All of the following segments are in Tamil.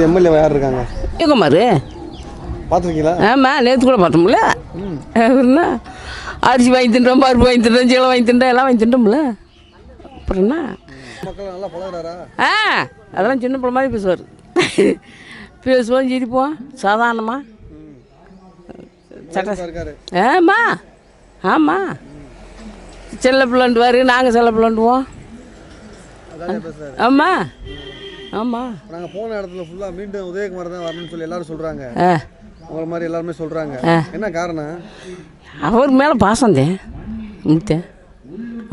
எம்எல்ஏ யார் இருக்காங்க? குமார். பார்த்துருக்கீங்களா? ஆமாம், நேற்று கூட பார்த்தோம்ல. என்ன அரிசி வாங்கி தின்றோம், பருப்பு வாங்கி தின்றோம், சீலை வாங்கி தின்றோம், எல்லாம் வாங்கி தின்றோம்ல. அப்புறம் என்ன மக்கள் நல்லா பழகுறாரா? அதெல்லாம் சின்ன பிள்ளை மாதிரி பேசுவார். பேசுவோம், சிரிப்போம், சாதாரணமாக. இருக்காரு. ஆமாம் செல்ல பிள்ளைண்டுவார், நாங்கள் செல்ல பிள்ளைண்டுவோம். ஆமாம் ஆமாம். நாங்கள் போன இடத்துல ஃபுல்லாக மீண்டும் உதயகுமார் தான் வரணும்னு சொல்லி எல்லாரும் சொல்கிறாங்க. உங்களை மாதிரி எல்லாருமே சொல்கிறாங்க. என்ன காரணம்? அவர் மேலே பாசந்தேன்.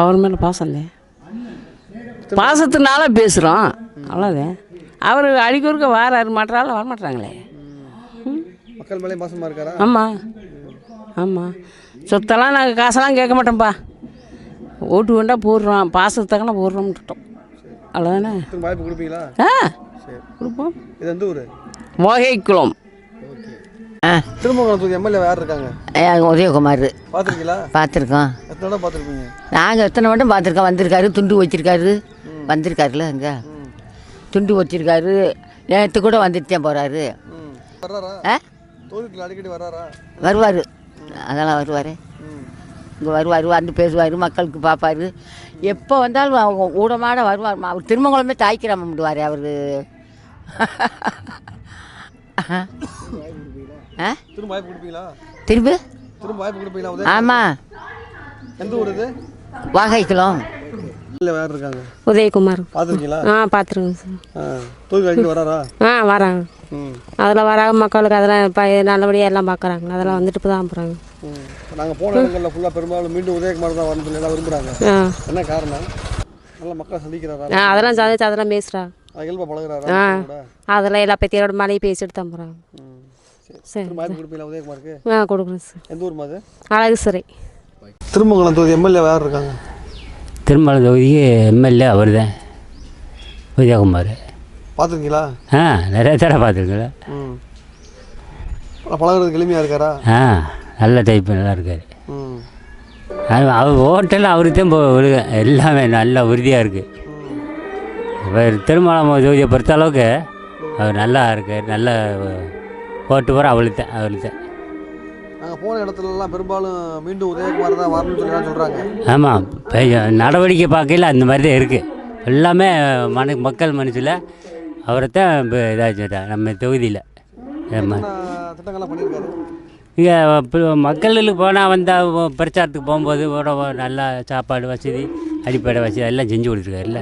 அவர் மேலே பாசந்தேன். பாசத்தினால பேசுகிறோம், அவ்வளோதான். அவர் அடிக்கொருக்க வாராரு, மாட்டாலும் வரமாட்டாங்களே. மக்கள் மேலே பாசமாக இருக்காரா? ஆமாம் ஆமாம். சொத்தெல்லாம் நாங்கள் காசெல்லாம் கேட்க மாட்டோம்ப்பா. ஓட்டு வேண்டா போடுறோம், பாசத்துக்கான போடுறோம்ட்டோம், அவ்வளோதானே. வாய்ப்பு கொடுப்பீங்களா? கொடுப்போம். இது எந்த ஊர்? மோகைக்குளம். திருமங்கலம் எம்எல்ஏ யார் இருக்காங்க? உதயகுமார். பார்த்துருக்கீங்களா? பார்த்துருக்கோம். எத்தனை இடம் பார்த்துருப்பீங்க? நாங்கள் எத்தனை மட்டும் பார்த்துருக்கோம். வந்திருக்காரு, துண்டு வச்சிருக்காரு. வந்திருக்காருல அங்கே துண்டு வச்சிருக்காரு. நேற்று கூட வந்துட்டேன் போகிறாரு. வர்றாரா? தொகுதியில் அடிக்கடி வர்றாரா? வருவார், அதெல்லாம் வருவார். இங்கே வருவார், வந்து பேசுவார், மக்களுக்கு பார்ப்பார். எப்போ வந்தாலும் ஊடமாட வருவார். அவர் திருமங்கலமே தாய்க்கிராமம் விடுவார் அவர். திரும்ப வாய்ப்பு கொடுப்பீங்களா? திரும்ப வாய்ப்பு கொடுப்பீங்களா? ஆமாம். எந்த ஊர் இது? வாகைக்குளம். யார் இருக்காங்க? உதயகுமார். பார்த்துருக்கீங்களா? பார்த்துருங்க சார். தொகுதி அடிக்கடி வராரா? வராங்க. அதில் வராங்க, மக்களுக்கு அதெல்லாம் இப்போ நல்லபடியாக எல்லாம் பார்க்குறாங்க. அதெல்லாம் வந்துட்டு இப்போ தான் போகிறாங்க. நாங்கள் போன இடங்களில் ஃபுல்லாக பெரும்பாலும் மீண்டும் உதயகுமார் தான் வரணும் சொல்லி எல்லாம் விரும்புகிறாங்க. என்ன காரணம்? நல்லா மக்களை சந்திக்கிறாரா? அதெல்லாம் சந்திச்சு அதெல்லாம் பேசுகிறா, இயல்பாக பழகுறாரா? அதெல்லாம் எல்லா பற்றியோட மலையை பேசிட்டு தான் போகிறாங்க. சரி, வாய்ப்பு கொடுப்பீங்களா உதயகுமாருக்கு? கொடுக்குறேன் சார். எந்த ஊர் மாதிரி? அழகு சிறை. திருமங்கலம் தொகுதி எம்எல்ஏ யார் இருக்காங்க? திருமங்கலம் தொகுதிக்கு எம்எல்ஏ அவர் தான், உதயகுமார். பார்த்துருக்கீங்களா? நிறைய தடவை பார்த்துருக்கீங்களா? பழகுறதுக்கு எளிமையாக இருக்காரா? நல்ல டைப்பு, நல்லா இருக்கார். அவர் ஓட்டெல்லாம் அவருக்கு தான் விழுக, எல்லாமே நல்லா உறுதியாக இருக்குது. இப்போ திருமணம் தொகுதியை பொறுத்த அளவுக்கு அவர் நல்லா இருக்கார். நல்ல ஓட்டு போகிற அவளுக்கு தான். நாங்கள் போன இடத்துலலாம் பெரும்பாலும் மீண்டும் உதயகுமார் தான் வரணும்னு சொல்லி சொல்கிறாங்க. ஆமாம், நடவடிக்கை பார்க்கையில் அந்த மாதிரி தான் இருக்குது. எல்லாமே மக்கள் மனசில் அவரை தான் இப்போ இதாச்சுட்டாங்க நம்ம தொகுதியில். திட்டங்கள்லாம் பண்ணியிருக்காரு. இங்கே மக்களுக்கு போனால் வந்தால் பிரச்சாரத்துக்கு போகும்போது நல்லா சாப்பாடு வசதி, அடிப்படை வசதி எல்லாம் செஞ்சு கொடுத்துருக்காருல்ல.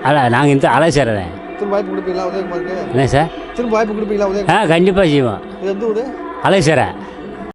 அதான் நாங்கள் இந்த அலைச்சறேன். திரும்ப வாய்ப்பு கொடுப்பீங்களா உதயகுமாருக்கு? என்ன சார்? திரும்ப வாய்ப்பு கொடுப்பீங்களா உதயகுமார்? கண்டிப்பாக செய்வோம். எந்த ஊர்? அலைச்சறேன்.